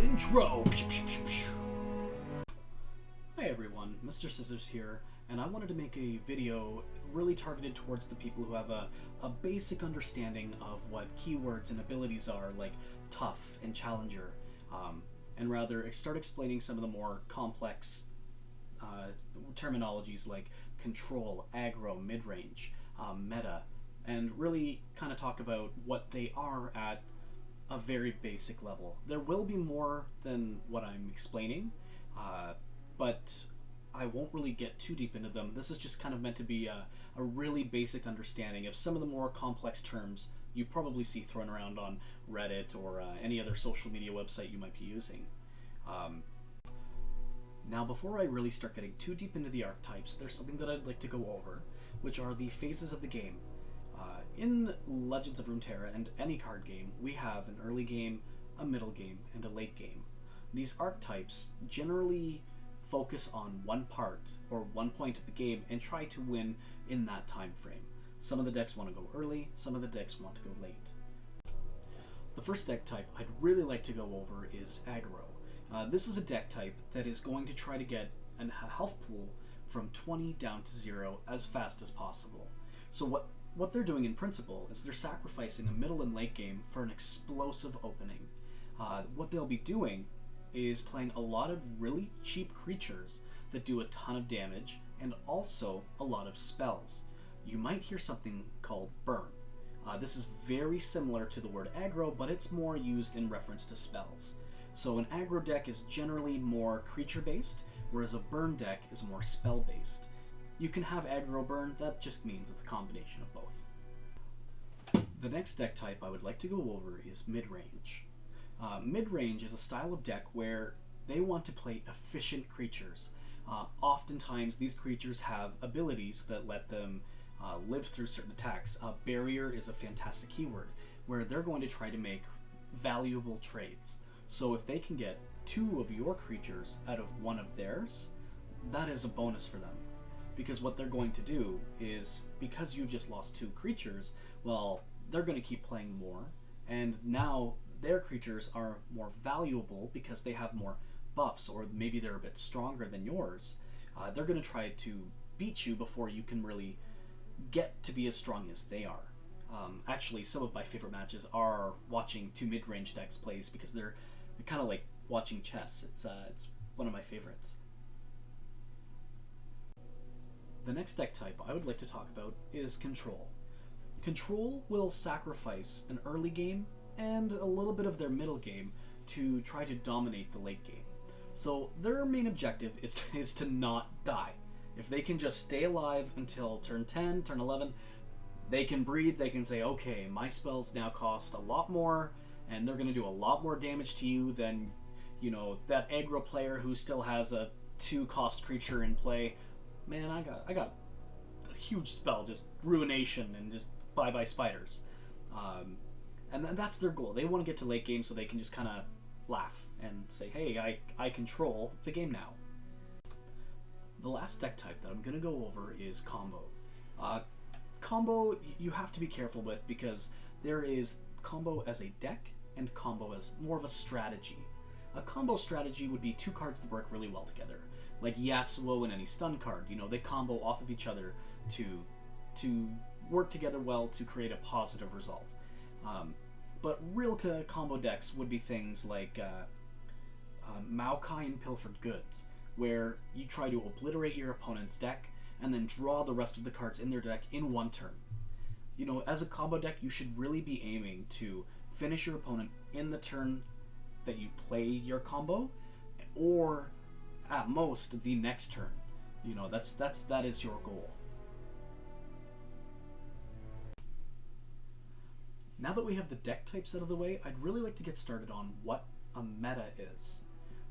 intro. Hi everyone, MrScissors here, and I wanted to make a video really targeted towards the people who have a basic understanding of what keywords and abilities are, like tough and challenger, and rather start explaining some of the more complex terminologies like control, aggro, mid-range, meta, and really kind of talk about what they are at a very basic level. There will be more than what I'm explaining, but I won't really get too deep into them. This is just kind of meant to be a really basic understanding of some of the more complex terms you probably see thrown around on Reddit or any other social media website you might be using. Now, before I really start getting too deep into the archetypes, there's something that I'd like to go over, which are the phases of the game. In Legends of Runterras and any card game, we have an early game, a middle game, and a late game. These archetypes generally focus on one part or one point of the game and try to win in that time frame. Some of the decks want to go early, some of the decks want to go late. The first deck type I'd really like to go over is Aggro. This is a deck type that is going to try to get a health pool from 20 down to 0 as fast as possible. So what they're doing in principle is they're sacrificing a middle and late game for an explosive opening. What they'll be doing is playing a lot of really cheap creatures that do a ton of damage and also a lot of spells. You might hear something called burn. This is very similar to the word aggro, but it's more used in reference to spells. So an aggro deck is generally more creature based, whereas a burn deck is more spell based. You can have aggro burn, that just means it's a combination of both. The next deck type I would like to go over is mid-range. Mid-range is a style of deck where they want to play efficient creatures. Oftentimes these creatures have abilities that let them live through certain attacks. Barrier is a fantastic keyword where they're going to try to make valuable trades. So if they can get 2 of your creatures out of 1 of theirs, that is a bonus for them. Because what they're going to do is, because you've just lost 2 creatures, well, they're going to keep playing more, and now their creatures are more valuable because they have more buffs, or maybe they're a bit stronger than yours. They're going to try to beat you before you can really get to be as strong as they are. Actually, some of my favorite matches are watching 2 mid-range decks plays because they're kind of like watching chess. It's one of my favorites. The next deck type I would like to talk about is Control. Control will sacrifice an early game and a little bit of their middle game to try to dominate the late game. So their main objective is to not die. If they can just stay alive until turn 10, turn 11, they can breathe, they can say, okay, my spells now cost a lot more, and they're going to do a lot more damage to you than, you know, that aggro player who still has a 2-cost creature in play. Man, I got a huge spell, just ruination and just bye-bye spiders. And that's their goal. They want to get to late game so they can just kind of laugh and say, hey, I control the game now. The last deck type that I'm going to go over is Combo. Combo you have to be careful with because there is Combo as a deck and Combo as more of a strategy. A combo strategy would be 2 cards that work really well together. Like Yasuo and any stun card, you know, they combo off of each other to work together well to create a positive result. But real combo decks would be things like Maokai and Pilfered Goods, where you try to obliterate your opponent's deck and then draw the rest of the cards in their deck in 1 turn. You know, as a combo deck, you should really be aiming to finish your opponent in the turn that you play your combo, or at most the next turn. You know, that is your goal. Now that we have the deck types out of the way, I'd really like to get started on what a meta is.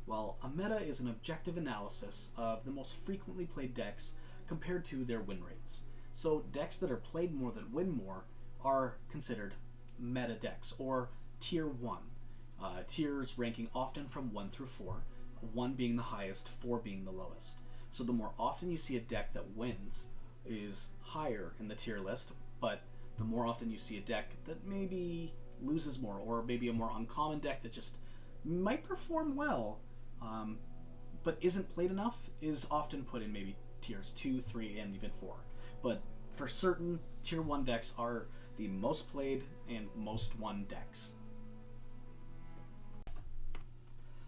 Well, a meta is an objective analysis of the most frequently played decks compared to their win rates. So decks that are played more than win more are considered meta decks, or tier 1. Tiers ranking often from 1 through 4, 1 being the highest, 4 being the lowest. So the more often you see a deck that wins is higher in the tier list, but the more often you see a deck that maybe loses more, or maybe a more uncommon deck that just might perform well, but isn't played enough, is often put in maybe tiers 2, 3, and even 4. But for certain, tier 1 decks are the most played and most won decks.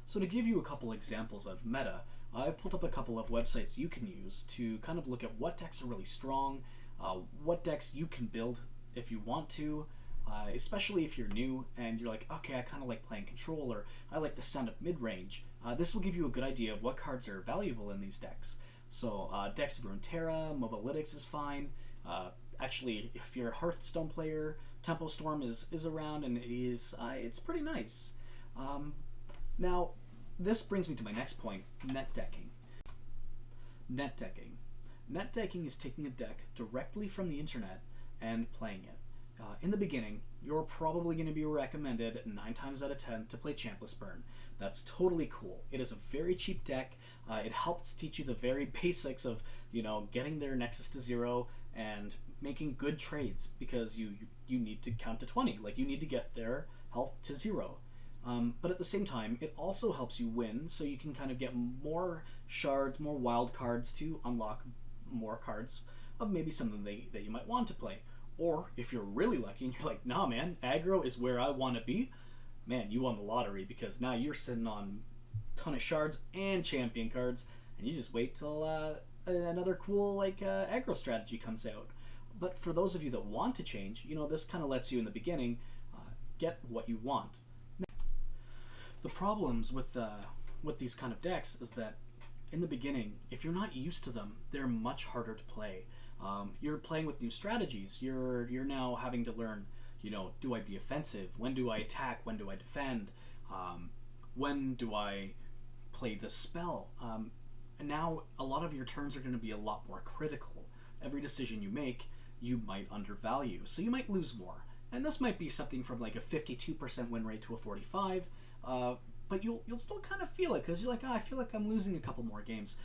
So to give you a couple examples of meta, I've pulled up a couple of websites you can use to kind of look at what decks are really strong, what decks you can build if you want to, especially if you're new and you're like, okay, I kind of like playing control, or I like the sound of mid-range. This will give you a good idea of what cards are valuable in these decks. So Decks of Runeterra, Mobalytics is fine. Actually, if you're a Hearthstone player, Tempo Storm is around and it's pretty nice. Now, this brings me to my next point, net decking. Net decking. Net decking is taking a deck directly from the internet and playing it. In the beginning, you're probably going to be recommended 9 times out of 10 to play Champless Burn. That's totally cool. It is a very cheap deck. It helps teach you the very basics of, getting their Nexus to 0 and making good trades, because you need to count to 20. Like, you need to get their health to 0. But at the same time, it also helps you win, so you can kind of get more shards, more wild cards to unlock more cards of maybe something that you might want to play. Or if you're really lucky and you're like, nah man, aggro is where I want to be, man, you won the lottery, because now you're sitting on a ton of shards and champion cards, and you just wait till another cool aggro strategy comes out. But for those of you that want to change, this kind of lets you in the beginning get what you want. The problems with these kind of decks is that in the beginning, if you're not used to them, they're much harder to play. You're playing with new strategies. You're now having to learn, do I be offensive? When do I attack? When do I defend? When do I play the spell? And now a lot of your turns are going to be a lot more critical. Every decision you make, you might undervalue, so you might lose more. And this might be something from like a 52% win rate to a 45%. But you'll still kind of feel it, because you're like, I feel like I'm losing a couple more games.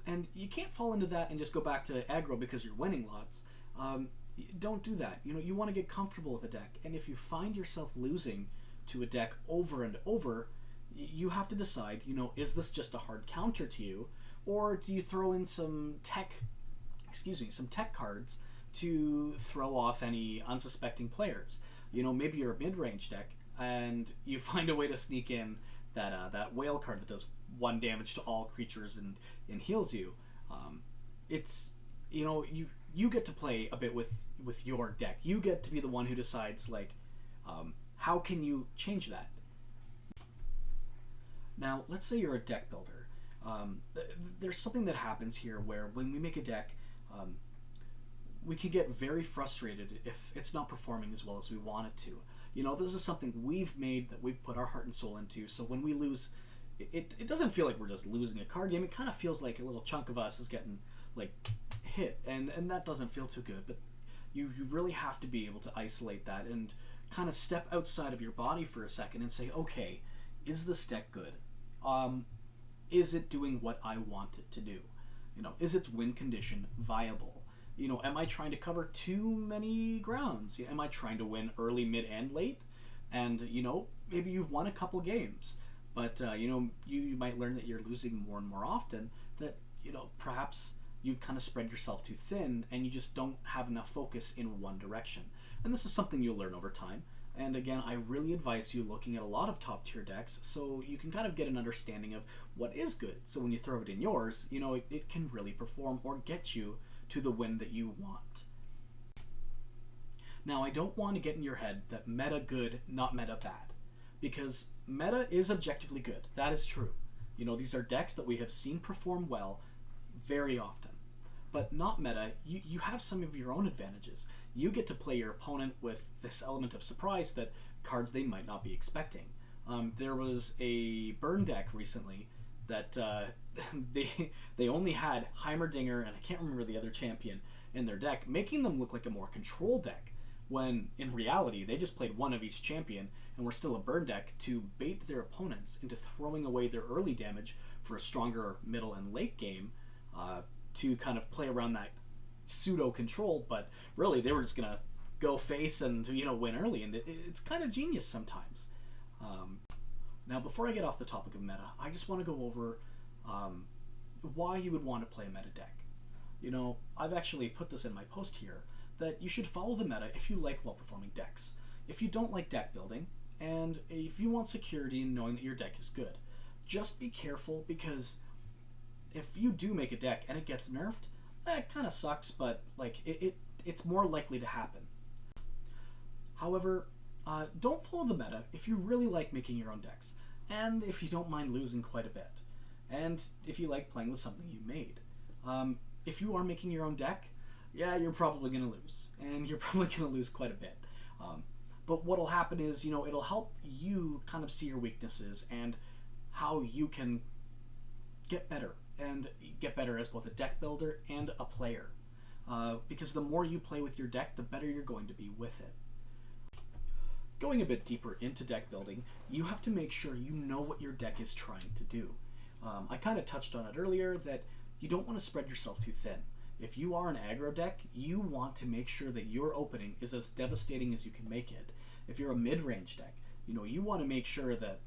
And you can't fall into that and just go back to aggro because you're winning lots. Don't do that. You want to get comfortable with a deck. And if you find yourself losing to a deck over and over, you have to decide, is this just a hard counter to you? Or do you throw in some tech cards to throw off any unsuspecting players? Maybe you're a mid-range deck and you find a way to sneak in that whale card that does 1 damage to all creatures and heals you. It's you get to play a bit with your deck. You get to be the one who decides how can you change that. Now let's say you're a deck builder. There's something that happens here where when we make a deck, we can get very frustrated if it's not performing as well as we want it to. This is something we've made, that we've put our heart and soul into, so when we lose, it doesn't feel like we're just losing a card game. It kind of feels like a little chunk of us is getting hit, and that doesn't feel too good. But you really have to be able to isolate that and kind of step outside of your body for a second and say, okay, is this deck good? Is it doing what I want it to do? Is its win condition viable? Am I trying to cover too many grounds? Am I trying to win early, mid, and late? And, maybe you've won a couple games, but, you might learn that you're losing more and more often, that, perhaps you've kind of spread yourself too thin and you just don't have enough focus in one direction. And this is something you'll learn over time. And again, I really advise you looking at a lot of top tier decks so you can kind of get an understanding of what is good. So when you throw it in yours, it can really perform or get you to the win that you want. Now, I don't want to get in your head that meta good, not meta bad, because meta is objectively good. That is true. These are decks that we have seen perform well very often. But not meta, you have some of your own advantages. You get to play your opponent with this element of surprise that cards they might not be expecting. There was a burn deck recently that they only had Heimerdinger and I can't remember the other champion in their deck, making them look like a more control deck, when in reality they just played one of each champion and were still a burn deck to bait their opponents into throwing away their early damage for a stronger middle and late game, to kind of play around that pseudo control. But really they were just gonna go face and win early, and it's kind of genius sometimes. Now, before I get off the topic of meta, I just want to go over why you would want to play a meta deck. You know, I've actually put this in my post here, that you should follow the meta if you like well-performing decks. If you don't like deck building, and if you want security in knowing that your deck is good, just be careful, because if you do make a deck and it gets nerfed, that kind of sucks, but like it's more likely to happen. However, don't follow the meta if you really like making your own decks, and if you don't mind losing quite a bit, and if you like playing with something you made. If you are making your own deck, yeah, you're probably going to lose, and you're probably going to lose quite a bit. But what'll happen is, you know, it'll help you kind of see your weaknesses and how you can get better, and get better as both a deck builder and a player. Because the more you play with your deck, the better you're going to be with it. Going a bit deeper into deck building, you have to make sure you know what your deck is trying to do. I kind of touched on it earlier that you don't want to spread yourself too thin. If you are an aggro deck, you want to make sure that your opening is as devastating as you can make it. If you're a mid-range deck, you know, you want to make sure that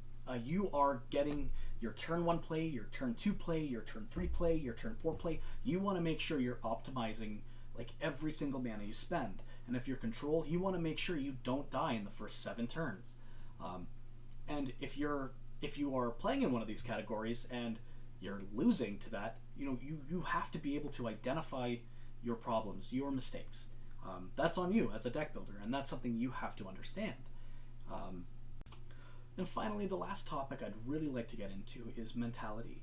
you are getting your turn 1 play, your turn 2 play, your turn 3 play, your turn 4 play. You want to make sure you're optimizing like every single mana you spend. And if you're control, you want to make sure you don't die in the first 7 turns. And if you are playing in one of these categories and you're losing to that, you know, you have to be able to identify your problems, your mistakes. That's on you as a deck builder, and that's something you have to understand. And finally, the last topic I'd really like to get into is mentality.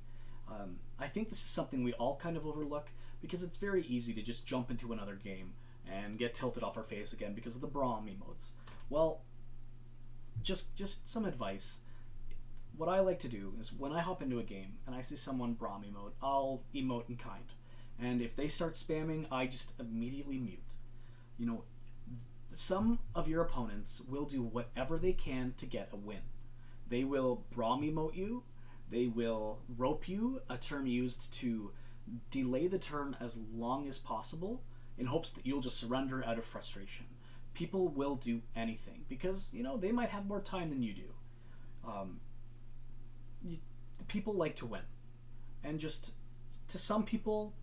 I think this is something we all kind of overlook, because it's very easy to just jump into another game and get tilted off our face again because of the Braum emotes. Well, just some advice. What I like to do is when I hop into a game and I see someone Braum emote, I'll emote in kind. And if they start spamming, I just immediately mute. You know, some of your opponents will do whatever they can to get a win. They will Braum emote you, they will rope you, a term used to delay the turn as long as possible in hopes that you'll just surrender out of frustration. People will do anything because, you know, they might have more time than you do. People like to win. And just, to some people,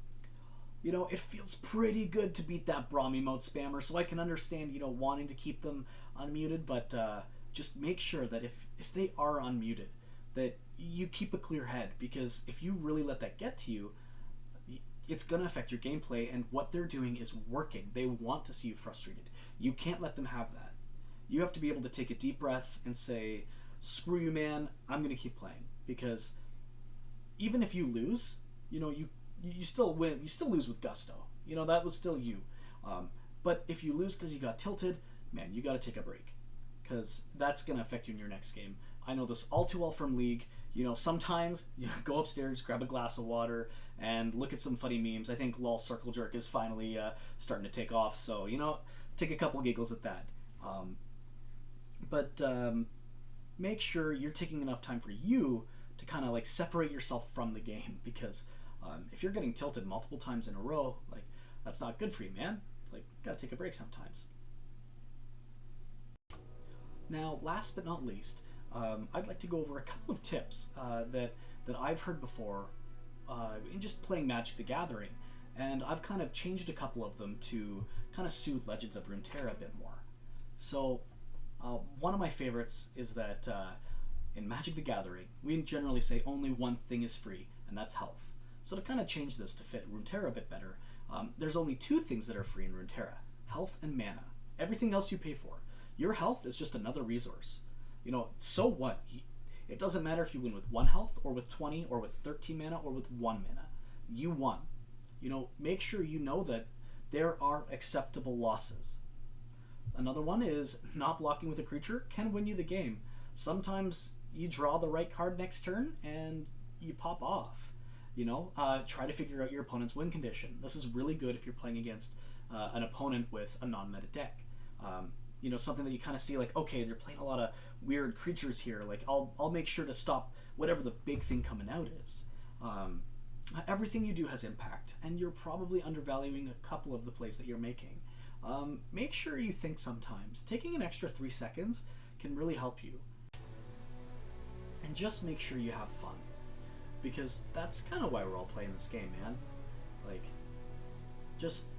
you know, it feels pretty good to beat that Braum emote spammer, so I can understand, you know, wanting to keep them unmuted, but just make sure that if they are unmuted, that you keep a clear head, because if you really let that get to you, it's going to affect your gameplay, and what they're doing is working. They want to see you frustrated. You can't let them have that. You have to be able to take a deep breath and say, screw you, man, I'm going to keep playing. Because even if you lose, you know, you still win. You still lose with gusto. You know, that was still you. But if you lose because you got tilted, man, you got to take a break, because that's going to affect you in your next game. I know this all too well from League. You know, sometimes you go upstairs, grab a glass of water, and look at some funny memes. I think LOL Circle Jerk is finally starting to take off, so, you know, take a couple giggles at that. But make sure you're taking enough time for you to kind of like separate yourself from the game, because if you're getting tilted multiple times in a row, like, that's not good for you, man. Like, gotta take a break sometimes. Now, last but not least, I'd like to go over a couple of tips that I've heard before in just playing Magic the Gathering, and I've kind of changed a couple of them to kind of suit Legends of Runterras a bit more. So, one of my favorites is that in Magic the Gathering, we generally say only one thing is free, and that's health. So to kind of change this to fit Runeterra a bit better, there's only 2 things that are free in Runeterra: health and mana. Everything else you pay for. Your health is just another resource. You know, so what? It doesn't matter if you win with 1 health, or with 20, or with 13 mana, or with 1 mana. You won. You know, make sure you know that there are acceptable losses. Another one is not blocking with a creature can win you the game. Sometimes you draw the right card next turn and you pop off. You know, try to figure out your opponent's win condition. This is really good if you're playing against an opponent with a non-meta deck. You know, something that you kind of see like, okay, they're playing a lot of weird creatures here. Like, I'll make sure to stop whatever the big thing coming out is. Everything you do has impact, and you're probably undervaluing a couple of the plays that you're making. Make sure you think sometimes. Taking an extra 3 seconds can really help you. and just make sure you have fun, because that's kind of why we're all playing this game, man. Like, just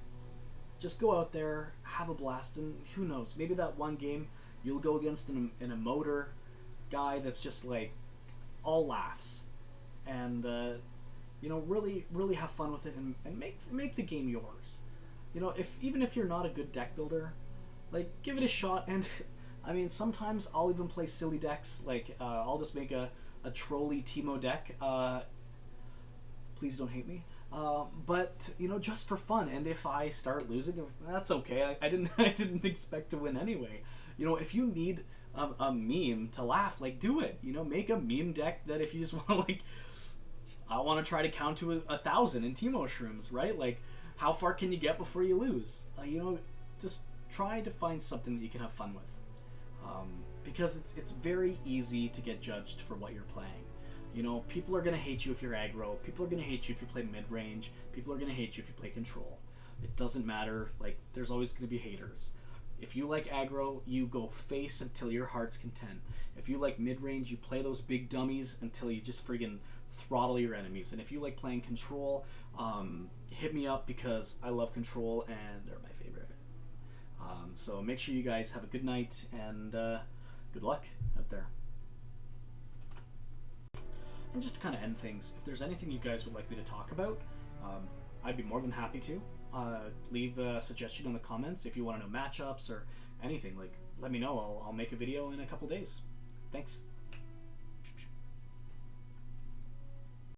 go out there, have a blast, and who knows, maybe that one game you'll go against an emoter guy that's just like all laughs, and you know, really have fun with it, and make the game yours. You know, even if you're not a good deck builder, like, give it a shot. And I mean, sometimes I'll even play silly decks, like I'll just make a trolley Teemo deck. Please don't hate me. But you know, just for fun. And if I start losing, that's okay. I didn't expect to win anyway. You know, if you need a meme to laugh, like, do it. You know, make a meme deck that if you just want to, like, I want to try to count to 1,000 in Teemo shrooms, right? Like, how far can you get before you lose? You know, just try to find something that you can have fun with, because it's very easy to get judged for what you're playing. You know, people are gonna hate you if you're aggro. People are gonna hate you if you play mid range. People are gonna hate you if you play control. It doesn't matter. Like, there's always gonna be haters. If you like aggro, you go face until your heart's content. If you like mid range, you play those big dummies until you just friggin' throttle your enemies. And if you like playing control, hit me up, because I love control and they're my favorite. So make sure you guys have a good night, and good luck out there. And just to kind of end things, if there's anything you guys would like me to talk about, I'd be more than happy to. Leave a suggestion in the comments. If you want to know matchups or anything, like, let me know. I'll make a video in a couple days. Thanks.